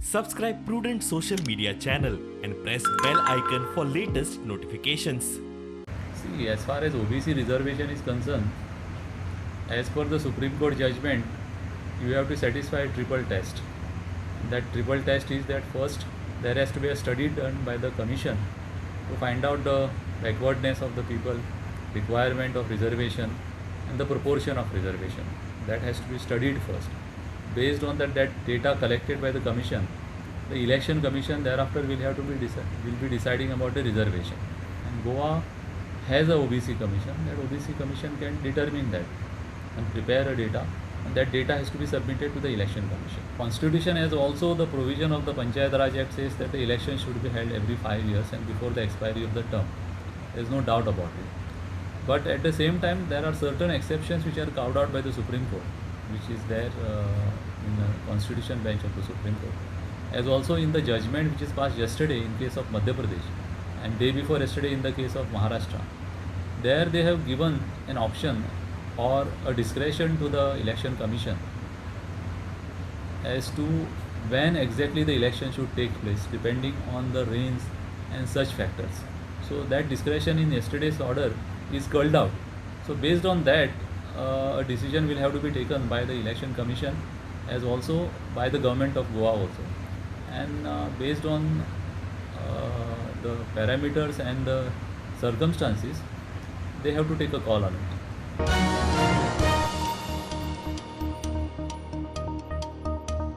Subscribe Prudent social media channel and press bell icon for latest notifications. See, as far as OBC reservation is concerned, as per the Supreme Court judgment, you have to satisfy a triple test. That triple test is that first, there has to be a study done by the Commission to find out the backwardness of the people, requirement of reservation, and the proportion of reservation. That has to be studied first. Based on that data collected by the Commission, the Election Commission thereafter will be deciding about the reservation. And Goa has a OBC Commission. That OBC Commission can determine that and prepare a data, and that data has to be submitted to the Election Commission. Constitution has also the provision of the Panchayat Raj Act says that the election should be held every 5 years and before the expiry of the term. There is no doubt about it. But at the same time, there are certain exceptions which are carved out by the Supreme Court, which is there in the Constitution bench of the Supreme Court, as also in the judgment which is passed yesterday in case of Madhya Pradesh and day before yesterday in the case of Maharashtra. There they have given an option or a discretion to the Election Commission as to when exactly the election should take place depending on the rains and such factors. So that discretion in yesterday's order is culled out. So based on that, a decision will have to be taken by the Election Commission as also by the government of Goa also. And based on the parameters and the circumstances, they have to take a call on it.